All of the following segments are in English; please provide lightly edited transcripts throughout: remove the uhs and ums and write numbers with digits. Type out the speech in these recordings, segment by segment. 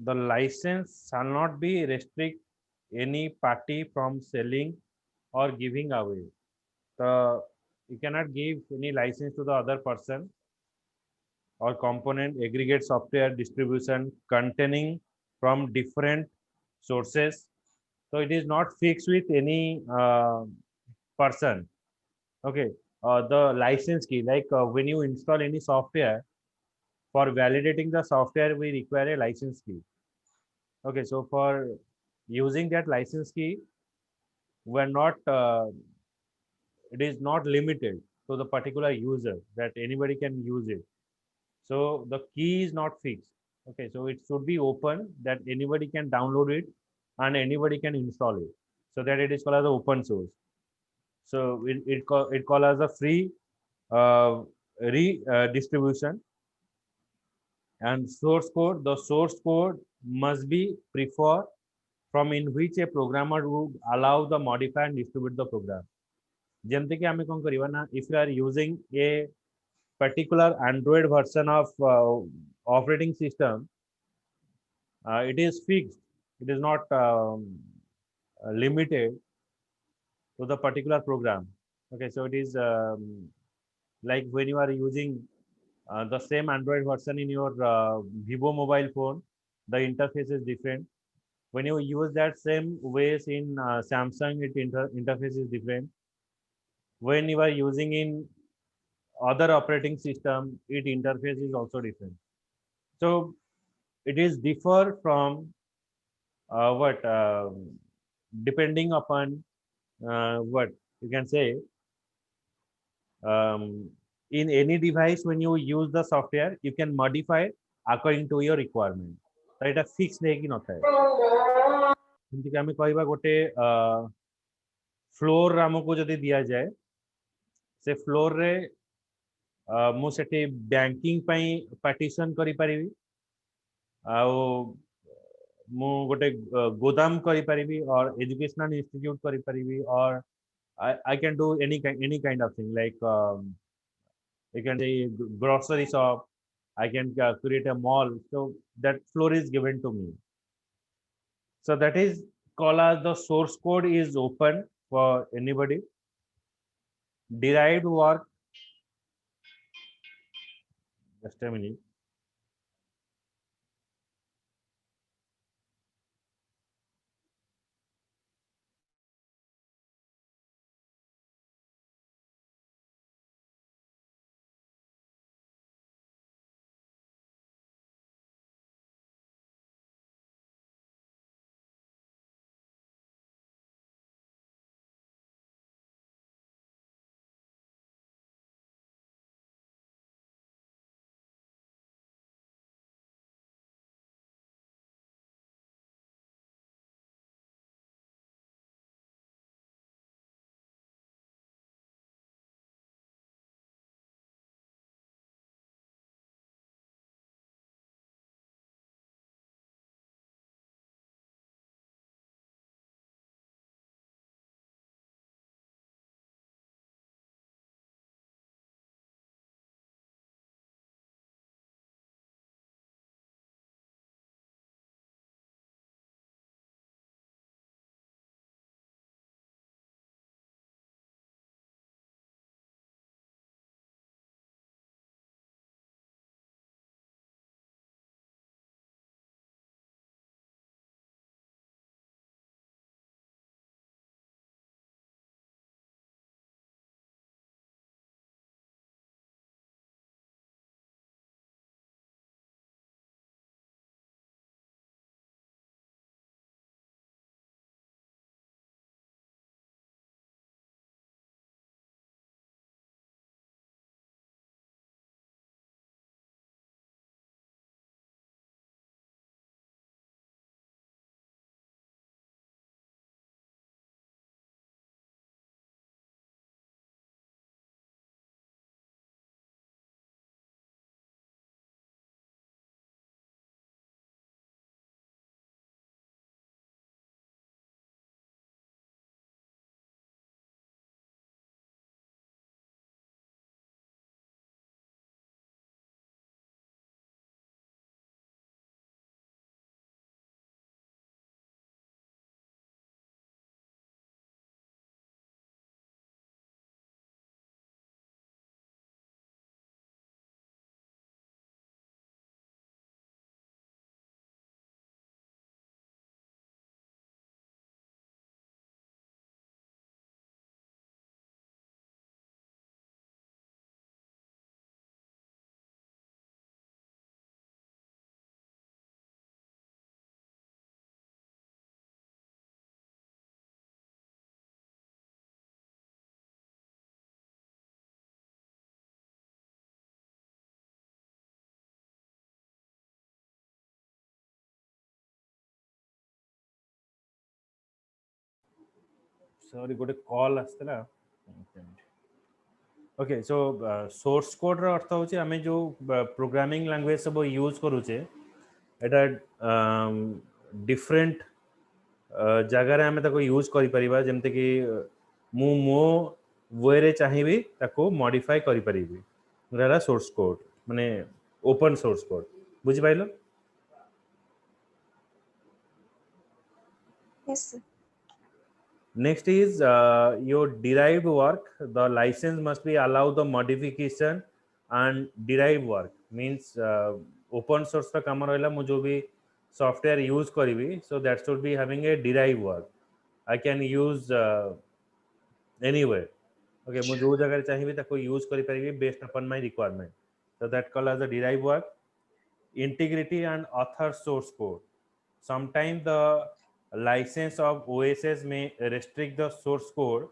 the license shall not be restrict any party from selling or giving away. The you cannot give any license to the other person or component aggregate software distribution containing from different sources. So it is not fixed with any person. Okay. The license key, like when you install any software, for validating the software, we require a license key. Okay. So for using that license key, we're not, it is not limited to the particular user that anybody can use it. So the key is not fixed. Okay, so it should be open that anybody can download it and anybody can install it. So that it is called as open source. So it called as a free distribution. And source code. The source code must be preferred from in which a programmer would allow the modify and distribute the program. ଯେମିତି କି ଆମେ କଣ କରିବା ନା, if you are using a particular Android version of operating system, it is fixed. It is not limited to the particular program. Okay, so it is like when you are using the same Android version in your Vivo mobile phone, the interface is different. When you use that same ways in Samsung, interface is different. When you are using in other operating system, it interface is also different. So it is differ from what depending upon what you can say, um, in any device when you use the software you can modify according to your requirement. तो এটা fix नहीं कि नଥାଏ ଯେମିତି କି ଆମେ କହିବା ଗୋଟେ floor ଆମକୁ ଯଦି ଦିଆଯାଏ ସେ फ्लोर रे ମୁଁ ସେଠି ବ୍ୟାଙ୍କିଂ ପାଇଁ ପାର୍ଟିସନ କରିପାରିବି ଆଉ ମୁଁ ଗୋଟେ ଗୋଦାମ କରିପାରିବି or educational institute କରିପାରିବି or I can do any kind of thing like you can say grocery shop. I can create a mall. So that floor is given to me. So that is called as the source code is open for anybody. Derived work, just a minute. Sorry गोटे call आसला okay so source code रो अर्थ होची हमें जो programming language सब use करूचे एटा different जगार आम use कर जमती कि मु मो वे रे चाहिए ताको मॉडिफाई करि परिबी सोर्स कोड माने ओपन सोर्स कोड बुझी pilo Yes, sir. next is your derived work the license must be allow the modification and derived work means open source का काम रहला मु जो भी सॉफ्टवेयर यूज करी so that should be having a derived work I can use anywhere okay मु जो जगह चाहिए ताको यूज करि परिबी based upon my requirement so that called as a derived work integrity and author source code sometimes the license of OSS may restrict the source code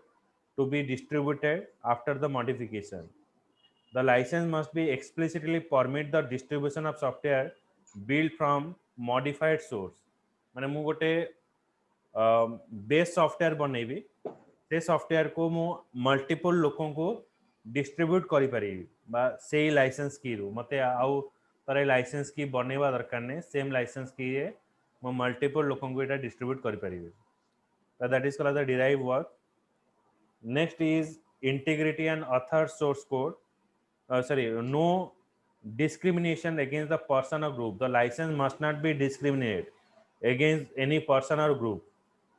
to be distributed after the modification the license must be explicitly permit the distribution of software built from modified source माने मु गोटे base software बनैबी से software को मु multiple लोकों को distribute करि परिबी बा सेही लाइसेंस की रु मते आउ तारे लाइसेंस की बनेवा दरकार ने सेम लाइसेंस की रे मु मल्टीपल लोकों को एटा डिस्ट्रीब्यूट करि परिबी that is called the derive work next is integrity and author source code sorry no discrimination against the person or group the license must not be discriminated against any person or group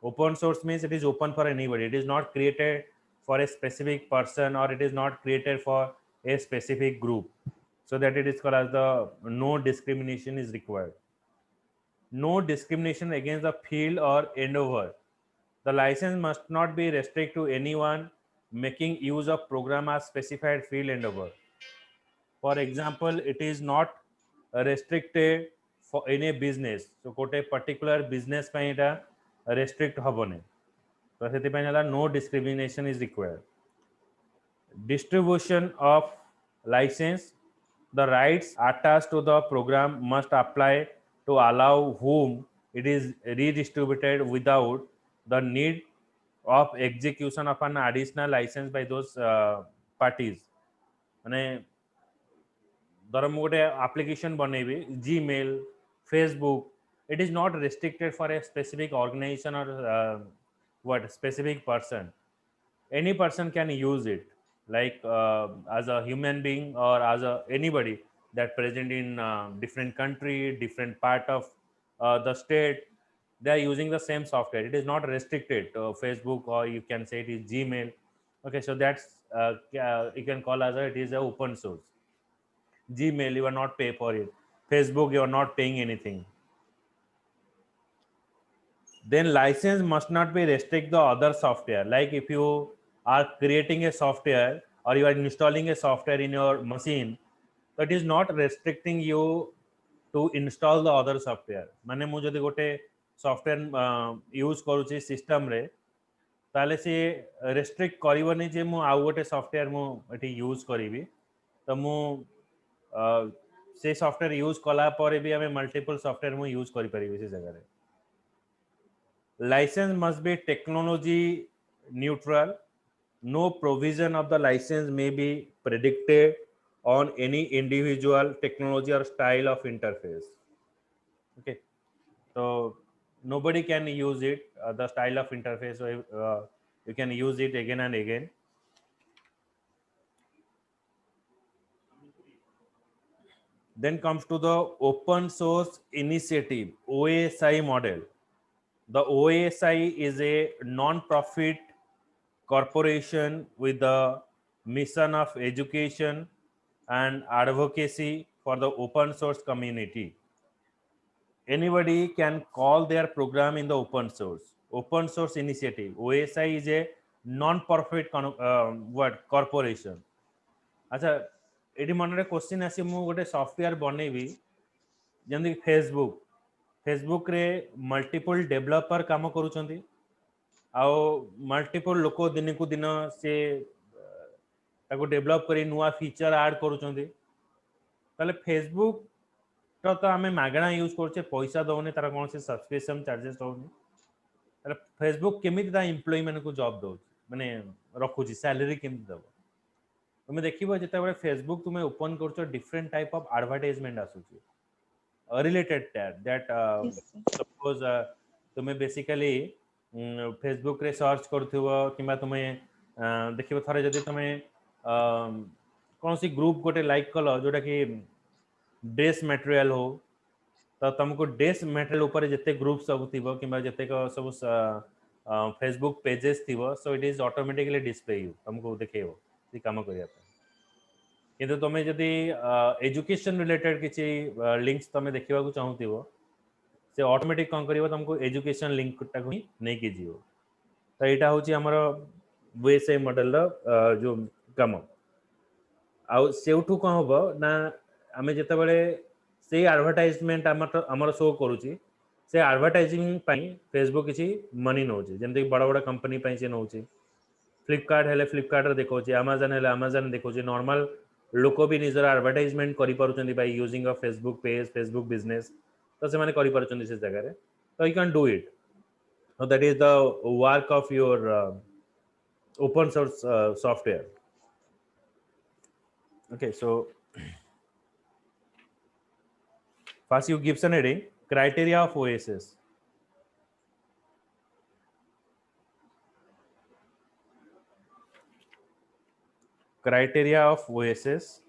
open source means it is open for anybody it is not created for a specific person or it is not created for a specific group so that it is called as the no discrimination is required no discrimination against the field or endeavor the license must not be restricted to anyone making use of program as specified field endeavor for example it is not restricted for any business so कोटे particular business ପାଇଁ ଏଟା restrict ହବନି ତ ସେଥିପାଇଁ ହେଲା no discrimination is required distribution of license the rights attached to the program must apply to allow whom it is redistributed without the need of execution of an additional license by those parties माने धर मु गोटे application बनैबी Gmail Facebook it is not restricted for a specific organization or what specific person any person can use it like as a human being or as a anybody that present in different country different part of the state they are using the same software it is not restricted to Facebook or you can say it is Gmail okay so that's you can call as it is a open source Gmail, you are not pay for it. Facebook, you are not paying anything. Then license must not be restrict the other software. Like if you are creating a software or you are installing a software in your machine, that is not restricting you to install the other software. माने मु जदि गोटे software use करूची system रे ताले से restrict करबनी जे मु आउ गोटे सॉफ्टवेयर मु एठी यूज करिवि तो मु से सॉफ्टवेयर यूज कला पर भी हमें मल्टीपल सॉफ्टवेयर मु यूज करि परिबे से जगह रे license must be technology neutral no provision of the license may be predicted on any individual technology or style of interface okay so nobody can use it the style of interface so you can use it again and again then comes to the open source initiative OSI model the OSI is a non-profit corporation with the mission of education and advocacy for the open source community anybody can call their program in the open source initiative OSI is a non-profit corporation अच्छा eighty मन question आसी मु गोटे software बनैबी जमि Facebook रे multiple developer काम करूछंती आउ multiple लोक दिन को दिन से ताको डेवलप करी नुआ फीचर ऐड करूछंती ताले फेसबुक तो आम मागणा यूज करछे पैसा दौने तार कौन से सब्सक्रिप्शन चार्जेस दौने फेसबुक केमिति ता एम्प्लॉय मान को जॉब दो माने रखुची सैलरी केमिति दबो तुम देखिबो जेतेबेले फेसबुक तुम ओपन करछो डिफरेंट टाइप ऑफ एडवर्टाइजमेंट आसुची related that Yes, sir. Suppose तुम्हें बेसिकली फेसबुक रे सर्च करथुबो किबा तुम्हें देखिबो थरे जदि तुम्हें कौन सी ग्रुप गोटे लाइक कल जोटा कि ड्रेस मटेरियल हो तो तुमको ड्रेस मटेरियल ऊपर जिते ग्रुप सब थिबो किबा जिते सब फेसबुक पेजेस थिबो so it is automatically display you तुमको देखेबो से काम करिया किंतु तुम जदि एजुकेशन रिलेटेड किसी लिंक्स तुम देखा चाहूब से ऑटोमेटिक कौन कर तुमको एजुकेशन लिंक टाक ही नहीं कि जीव तो यहाँ हूँ आमर वीएसआई मॉडल जो कम आउ सेठू कौन हम ना आम जिते से एडवर्टाइजमेंट आमर शो करुच्ची से एडवर्टाइजिंग फेसबुक किसी मनी नौ जमी बड़ बड़ कंपनी सी नौ फ्लिपकार्ट हेले फ्लिपकार्ट देखा आमाजन हेले आमाजन देखा नॉर्मल लोक भी निजर एडवर्टाइजमेंट कर by using a Facebook page Facebook business तो से से जगह तो you can do it that is the work of your open source software. Okay, so first you give some heading criteria of oasis. Criteria of oasis.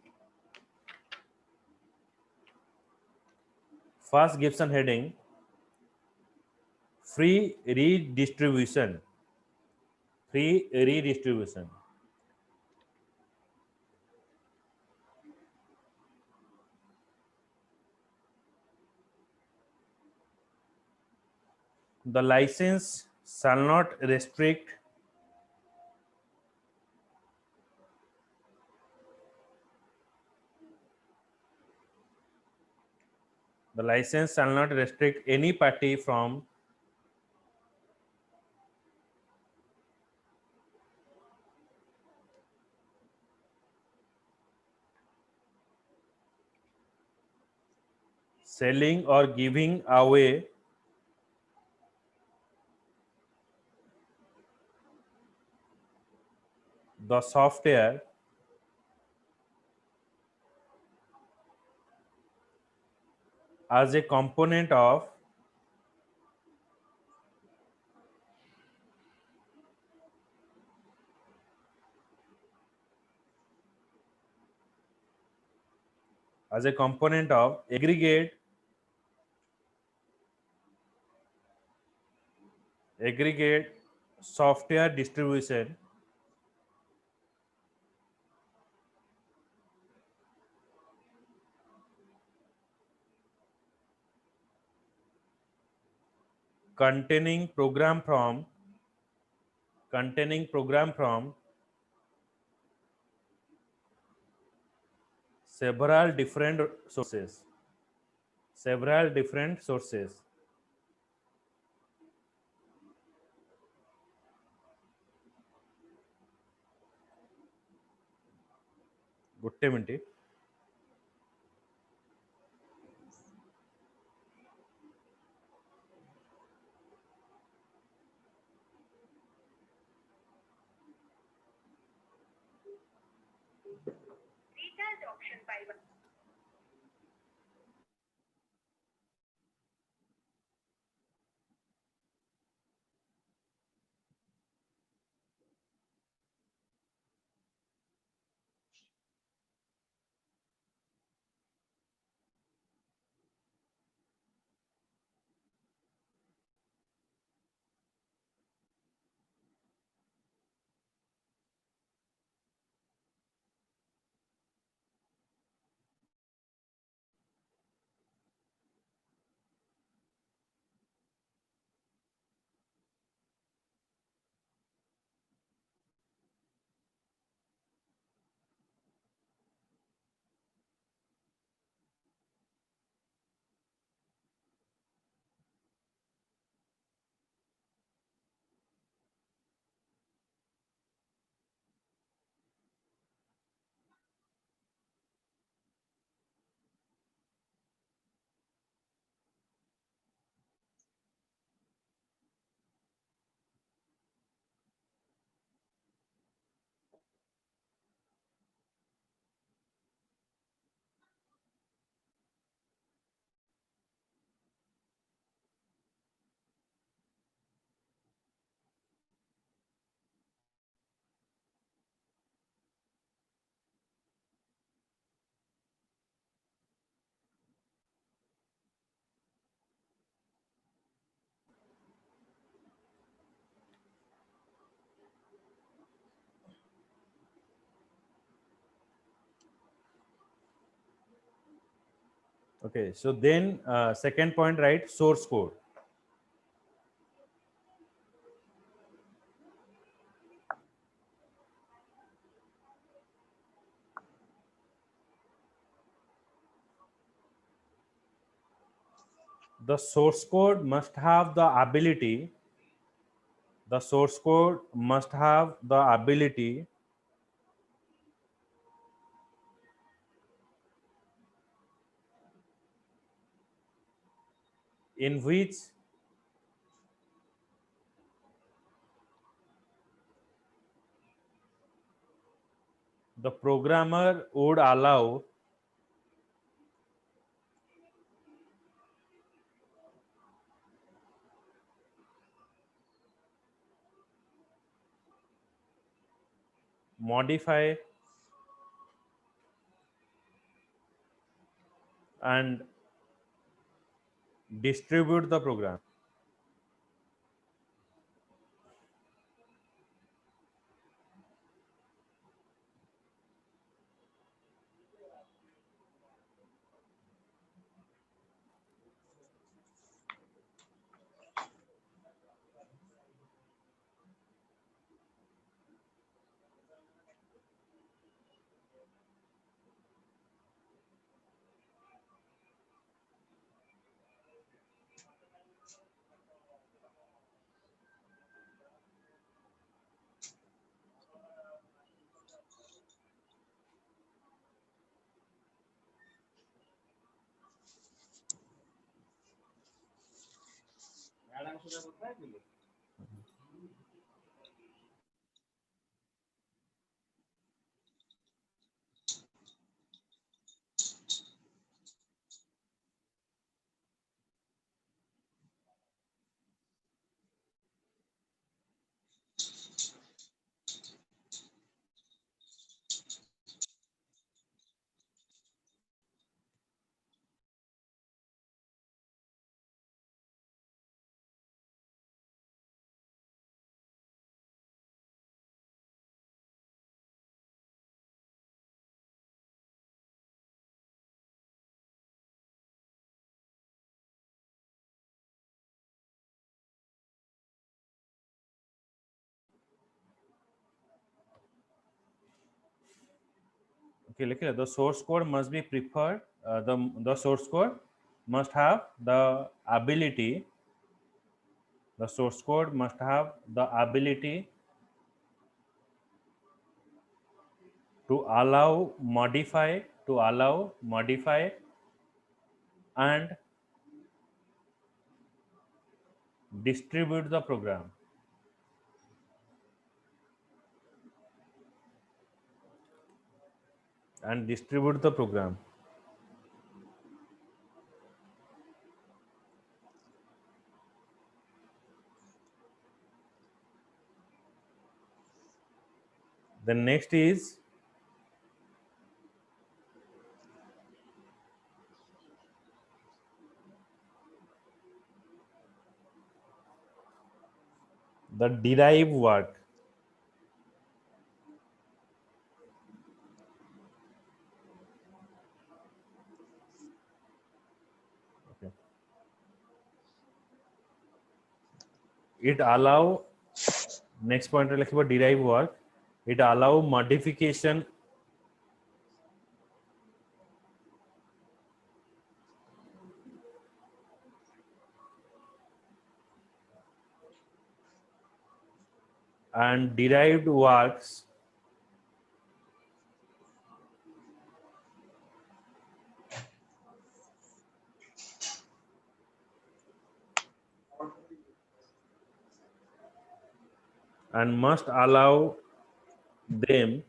First give some heading free redistribution. Free redistribution. The license shall not restrict any party from selling or giving away the software as a component of aggregate software distribution containing program from several different sources गोटे minute Okay, so then second point, right? Source code. The source code must have the ability. The source code must have the ability in which the programmer would allow modify and distribute the program. Okay, look here, the source code must be preferred. The source code must have the ability. The source code must have the ability to allow modify and distribute the program. And distribute the program. The next is the derive work. Okay. It allow, next point like derive work, it allow modification and derived works and must allow them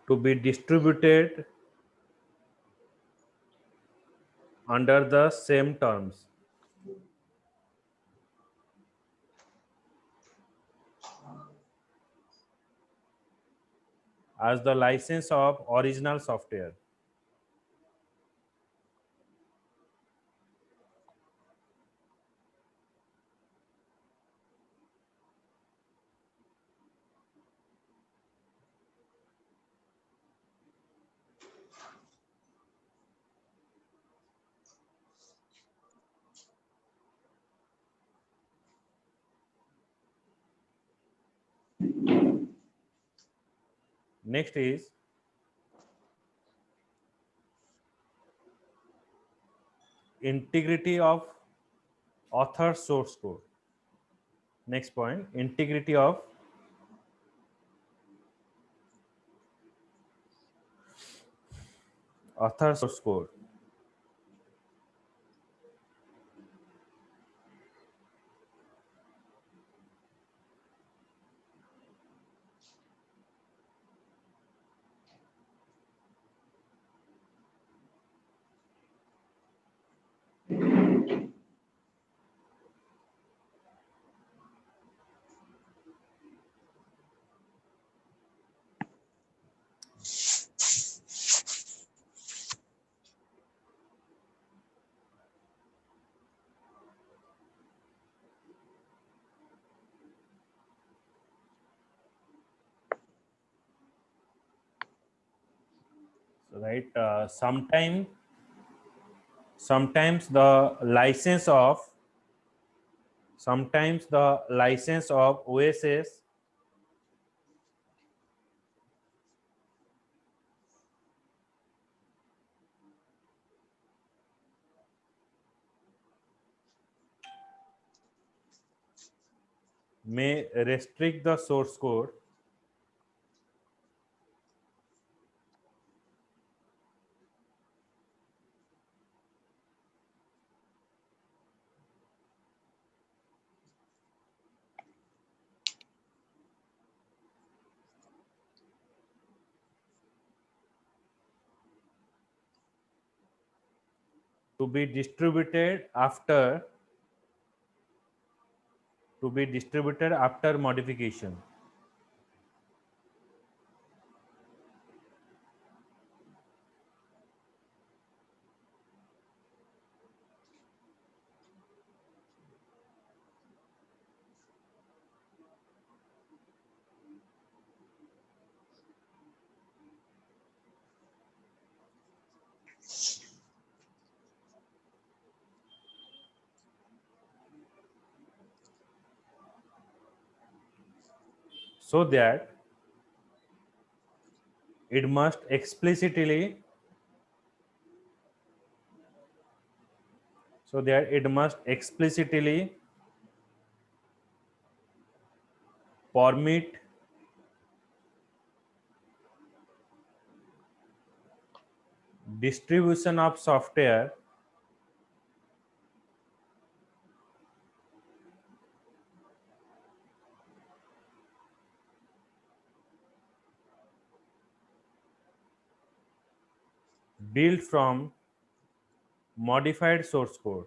to be distributed under the same terms as the license of original software. Next is integrity of author source code. Next point, integrity of author source code. So, right, sometimes the license of OSS may restrict the source code to be distributed after modification. So that it must explicitly permit distribution of software built from modified source code.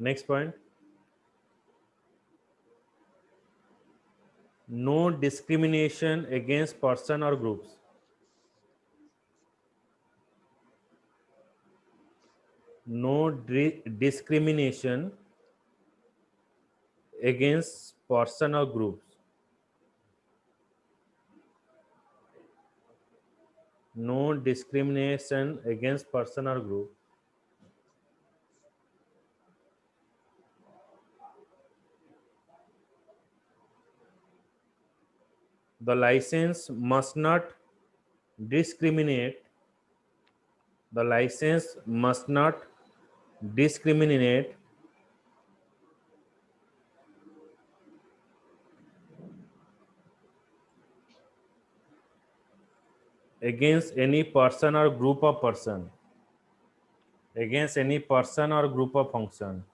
Next point, no discrimination against person or groups. No discrimination against person or groups. No discrimination against person or group. The license must not discriminate. The license must not discriminate against any person or group of person. Against any person or group of function.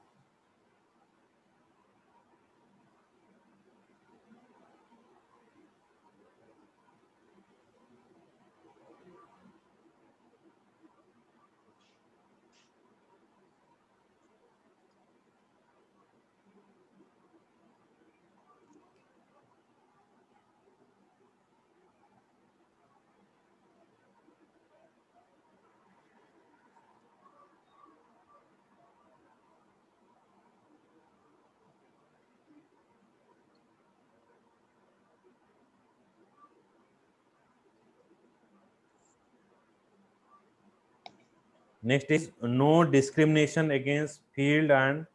Next is no discrimination against field and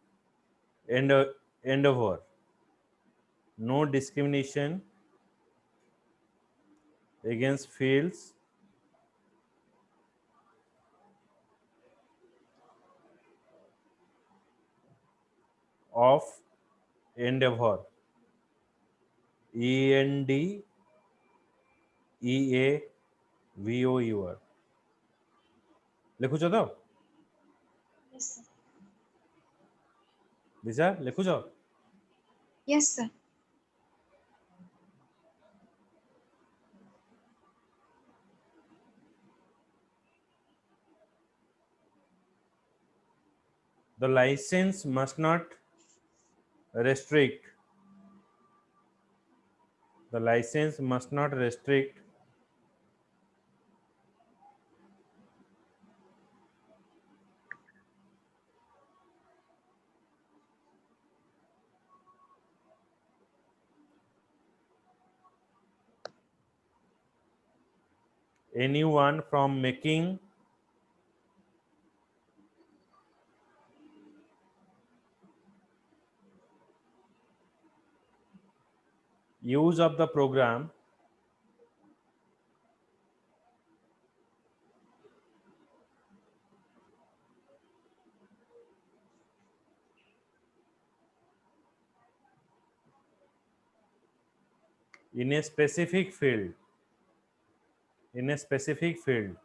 endeavor. No discrimination against fields of endeavor. ENDEAVOUR. लिखुछ तो Yes, sir. Disha लिखुछ Yes, sir. the license must not restrict the license must not restrict anyone from making use of the program in a specific field. In a specific field.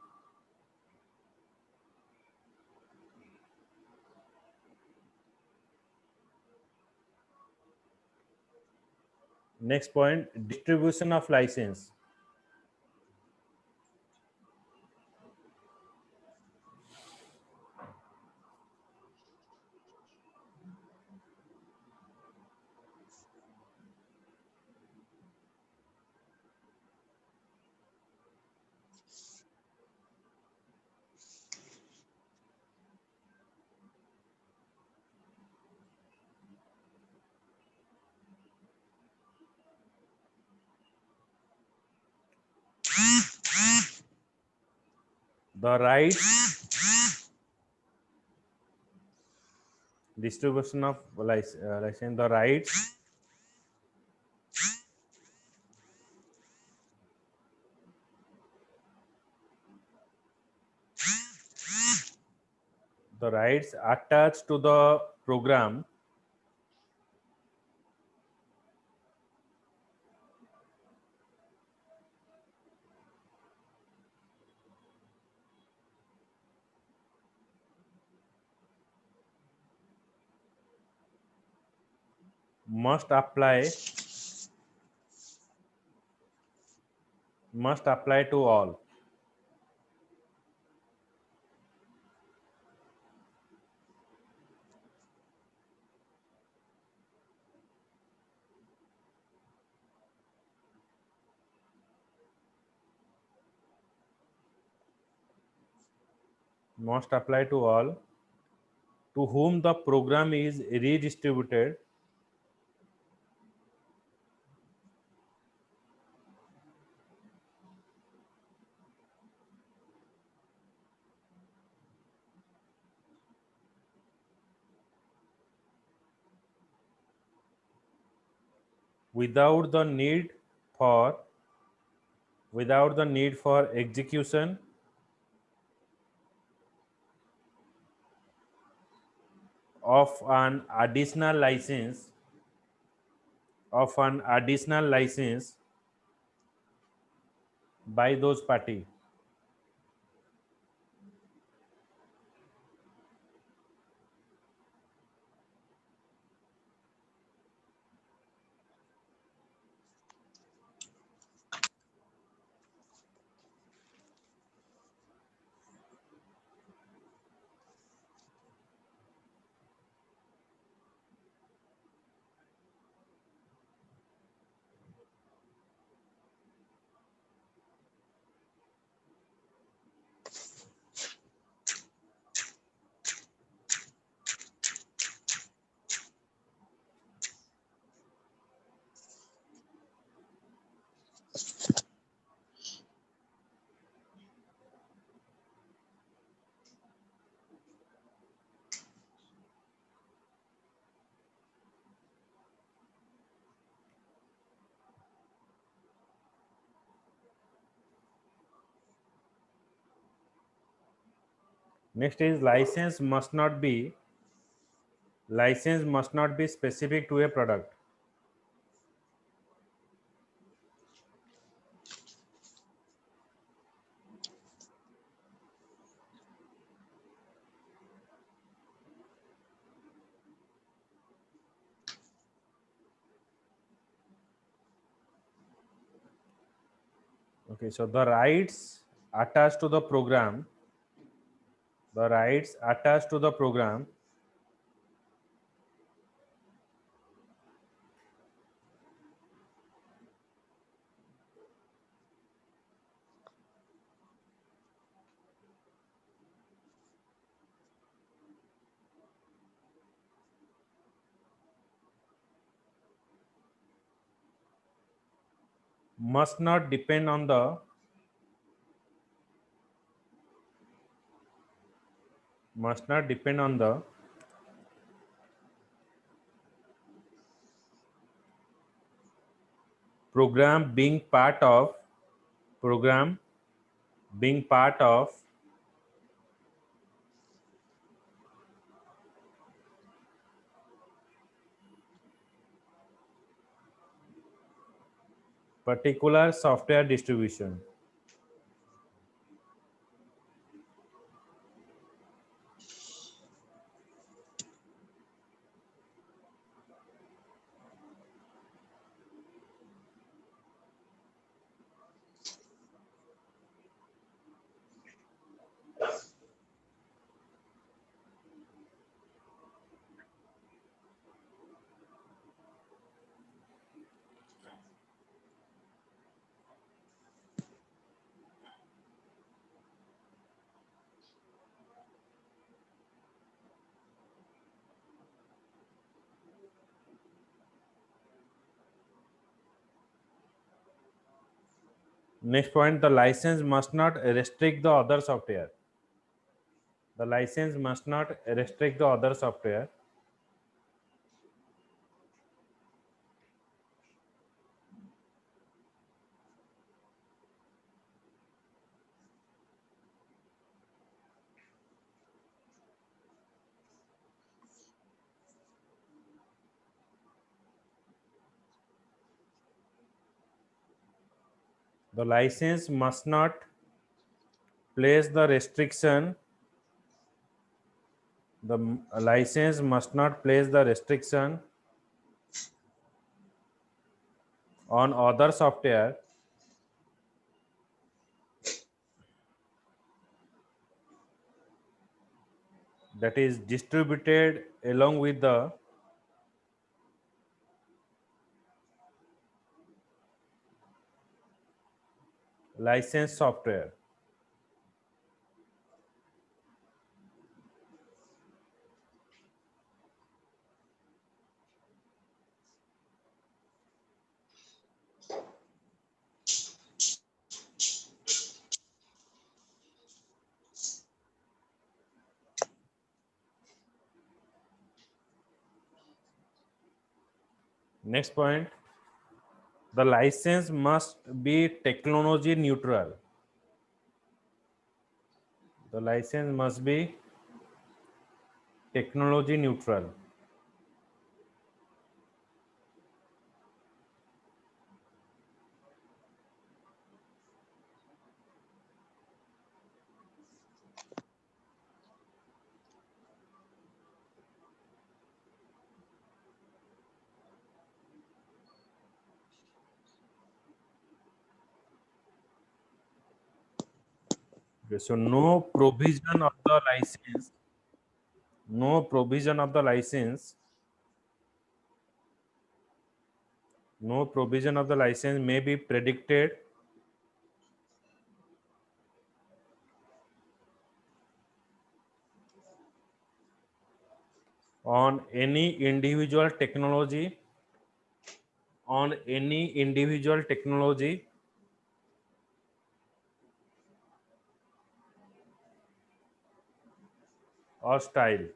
Next point, distribution of license. The rights distribution of license, the rights attached to the program must apply to all. Must apply to all to whom the program is redistributed without the need for execution of an additional license by those party. Next is license must not be specific to a product. Okay, so attached to the program, the rights attached to the program must not depend on the program program being part of particular software distribution. Next point, the license must not restrict the other software. The license must not restrict the other software. The license must not place the restriction. The license must not place the restriction on other software that is distributed along with the licensed software. Next point, the license must be technology neutral. The license must be technology neutral. Okay, so no provision of the license, no provision of the license may be predicted on any individual technology, or style.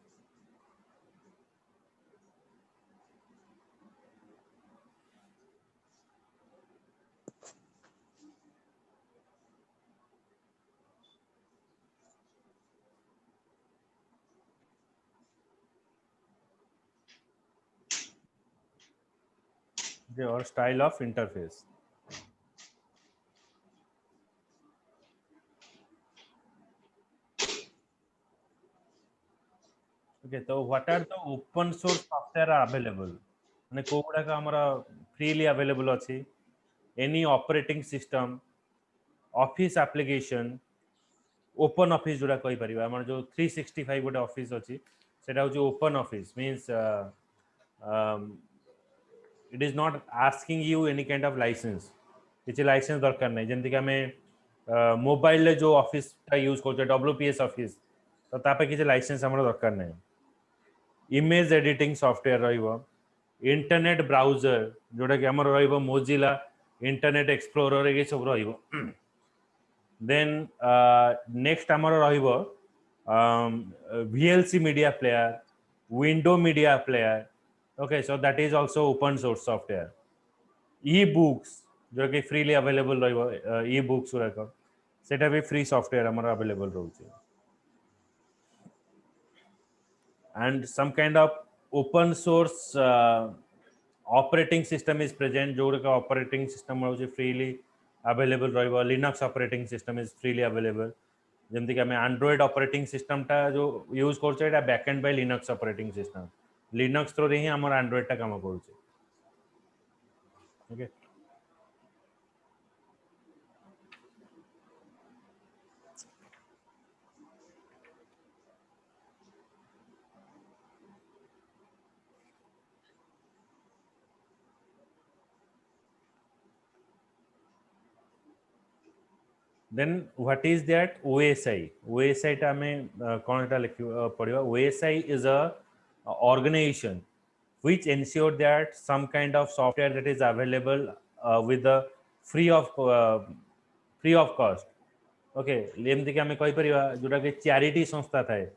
or style of interface. Okay, so what are the open source software available? ମାନେ କୋଉ ଗୁଡାକ ଆମର freely available ଅଛି? Any operating system, office application, open office जोड़ा कहि परिबा हमर जो 365 गोटे ऑफिस अछि सेटा होची open office means it is not asking you any kind of license किछि लाइसेंस दरकार नै जेंति कि हमें मोबाइल ले जो ऑफिस टा यूज करछे WPS ऑफिस तो तापे किछि लाइसेंस हमर दरकार नै इमेज एडिटिंग सॉफ्टवेयर रहिबो इंटरनेट ब्राउजर जोटा कि हमर रहिबो मोजिला इंटरनेट एक्सप्लोरर ए सब रहिबो देन नेक्स्ट हमर रहिबो VLC media player window media player okay so that is also open source software e-books जो कि freely available रहिबो e-books गुराक सेटा भी free software हमर available रहउची and some kind of open source operating system is present जो का operating system रहउची freely available रहिबो linux operating system is freely available जेमति कि हमें एंड्रॉइड ऑपरेटिंग सिस्टम टा जो यूज करछे एटा backend by Linux operating system Linux through रे ही हमर एंड्रॉइड टा काम करछे okay then what is that osi टा हमें कोन टा लिख पड़िबा osi is a organization which ensure that some kind of software that is available with the free of free of cost okay जेमति कि हमें कहि परिबा जोटा कि चैरिटी संस्था थाए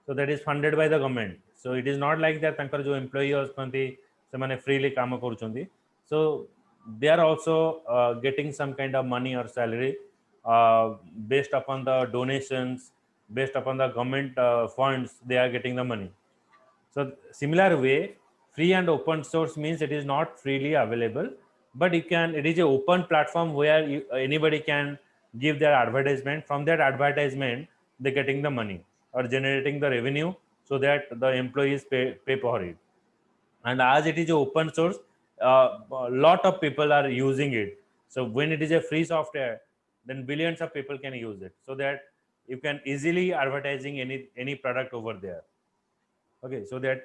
so that is funded by the government so it is not like that tankar jo employee askanti semane freely काम करूचंती so they are also getting some kind of money or salary based upon the donations based upon the government funds they are getting the money so similar way free and open source means it is not freely available but you can it is a open platform where anybody can give their advertisement from that advertisement they getting the money or generating the revenue so that the employees pay for it and as it is a open source a lot of people are using it so when it is a free software then billions of people can use it so that you can easily advertising any product over there okay so that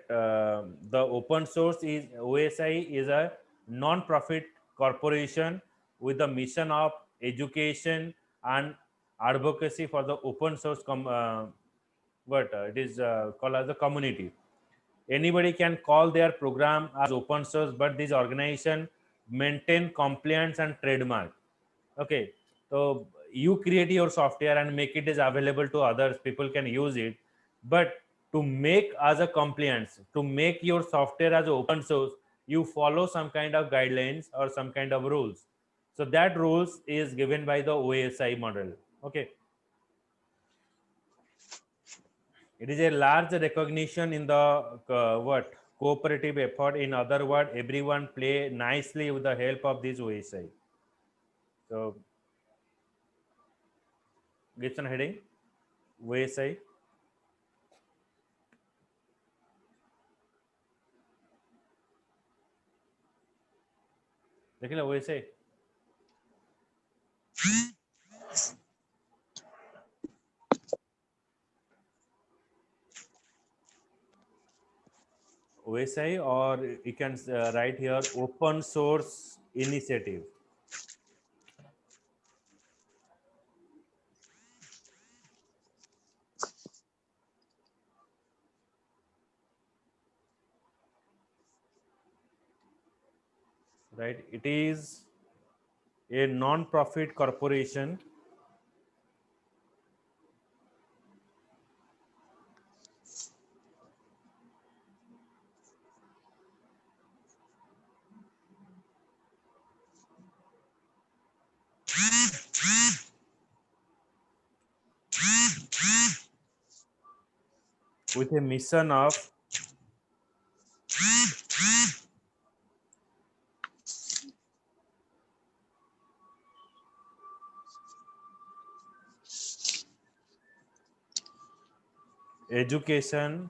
the open source is osi is a non-profit corporation with the mission of education and advocacy for the open source it is called as the community anybody can call their program as open source but this organization maintain compliance and trademark okay so you create your software and make it is available to others people can use it but to make as a compliance to make your software as open source you follow some kind of guidelines or some kind of rules so that rules is given by the osi model okay it is a large recognition in the what cooperative effort in other word everyone play nicely with the help of this osi so gives an heading osi देखिए OSI OSI or you can write here open source initiative right it is a non-profit corporation with a mission of education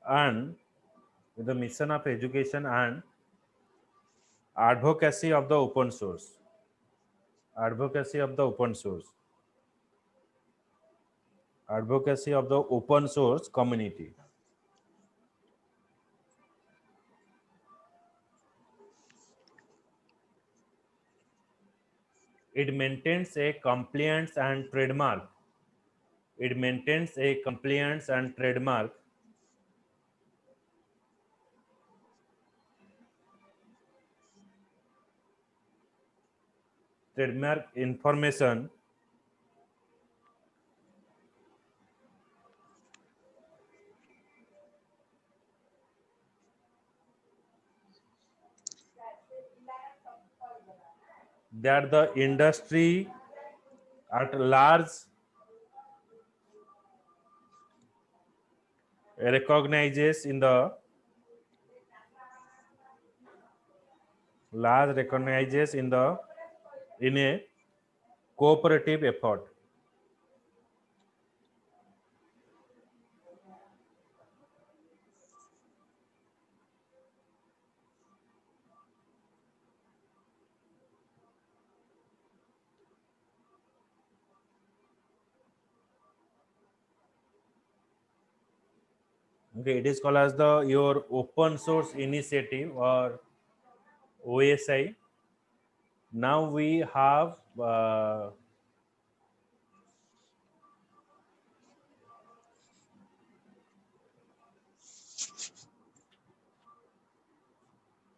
and the mission of education and advocacy of the open source. Advocacy of the open source. Advocacy of the open source community. It maintains a compliance and trademark. It maintains a compliance and trademark information that the industry at large recognizes in the in a cooperative effort. Okay, it is called as the your open source initiative or OSI. Now we have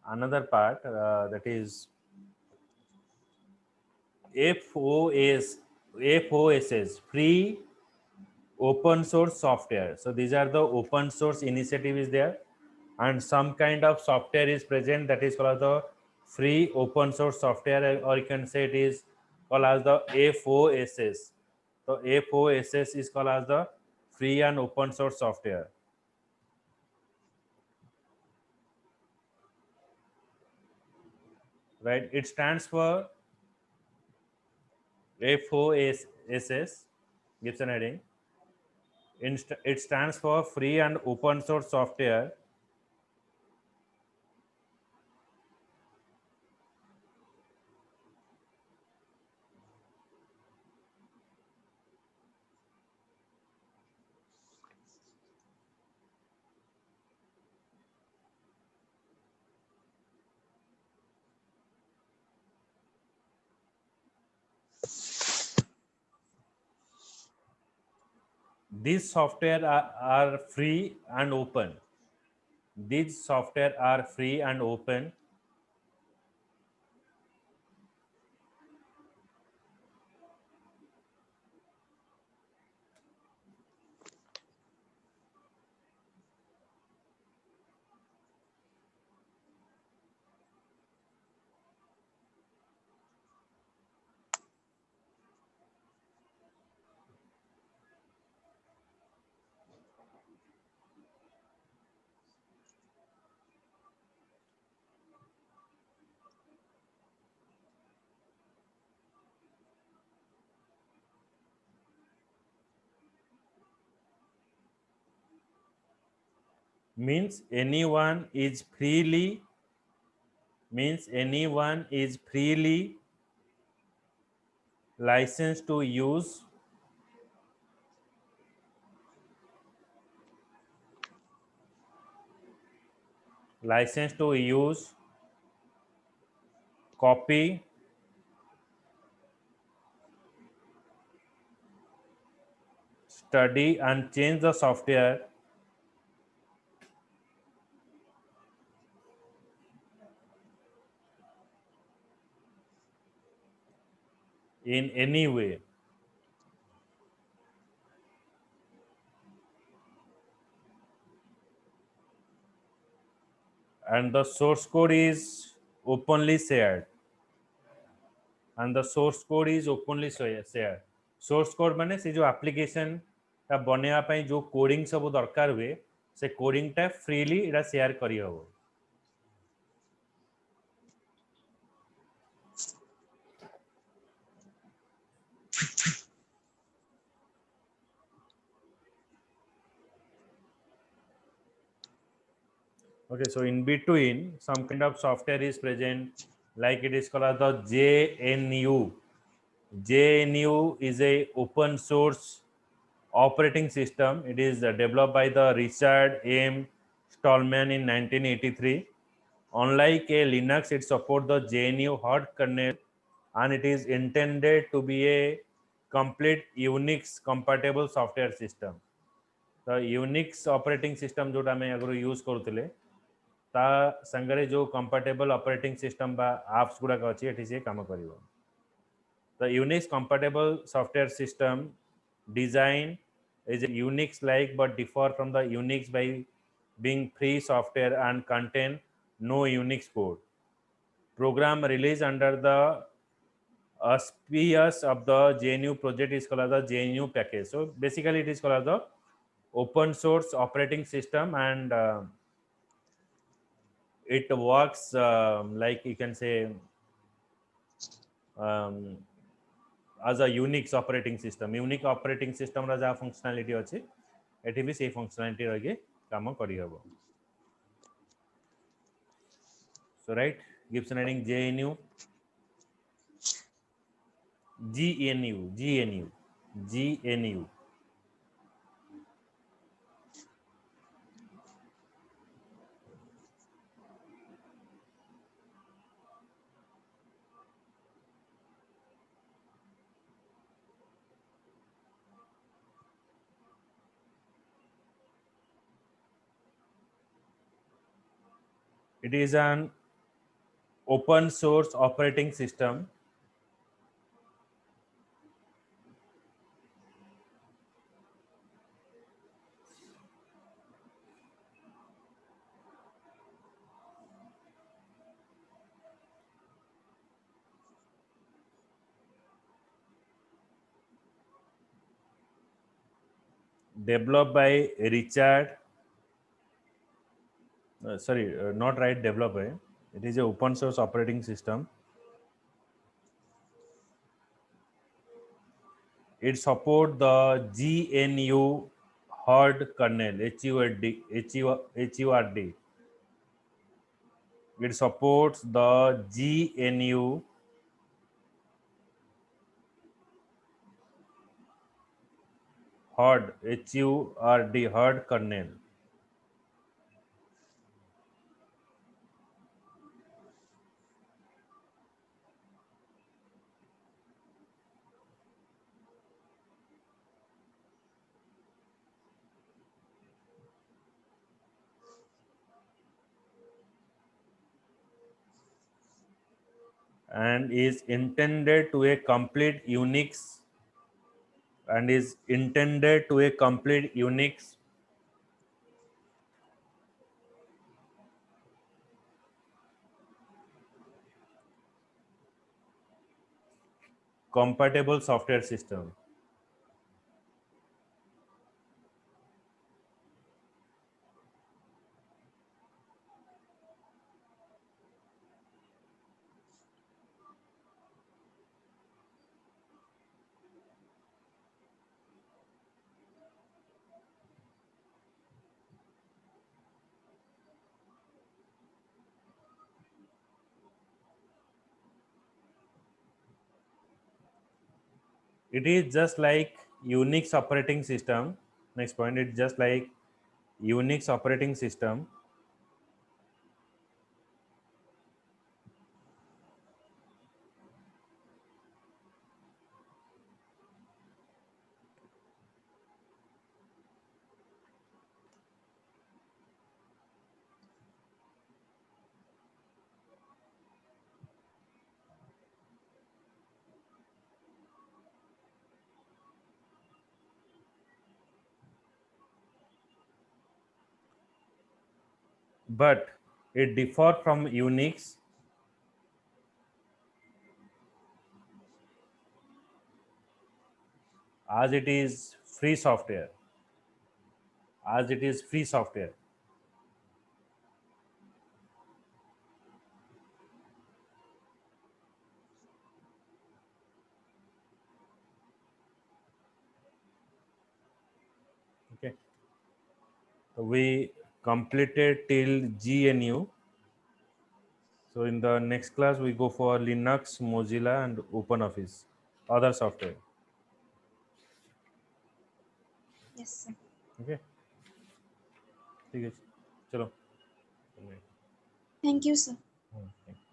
another part that is FOSS, free open source software. So these are the open source initiative is there, and some kind of software is present that is called as the free open source software, or you can say it is called as the FOSS. So FOSS is called as the free and open source software. Right? It stands for FOSS, gives an heading. It stands for free and open source software. These software are free and open. These software are free and open. Means anyone is freely licensed to use copy, study and change the software in any way. And the source code is openly shared. And the source code is openly shared. Source code माने से जो application ता बनेवा ପାଇଁ जो coding सब दरकार हुए से coding टा freely इटा share करी हबो. Okay, so in between, some kind of software is present, like it is called as the JNU. JNU is a open source operating system. It is developed by the Richard M. Stallman in 1983. Unlike a Linux, it supports the JNU hard kernel, and it is intended to be a complete Unix compatible software system. The Unix operating system जोटा मैं अगर use करूले ता संगरे जो compatible operating system बा apps गुडा अछि एठी से काम करिवो. The Unix compatible software system design is Unix like but differ from the Unix by being free software and contain no Unix code. Program released under the auspices of the JNU project is called as the JNU package. So basically it is called as the open source operating system, and it works like you can say um, as a Unix operating system. Unix operating system रा जा functionality अछि एठी भी सेही functionality रगे काम करि हबो. So right, Gibson heading JNU, GNU, GNU, GNU. It is an open source operating system developed by Richard. Not right developed by. It is a open source operating system. It support the GNU hard kernel, HURD. It supports the GNU HURD hard kernel. And is intended to a complete Unix compatible software system. It is just like Unix operating system. Next point, it's just like Unix operating system. but it differ from Unix as it is free software. As it is free software. Okay. So we completed till GNU. So in the next class, we go for Linux, Mozilla, and OpenOffice, other software. Yes, sir. Okay. ठीक है चलो Thank you, sir. Thank you.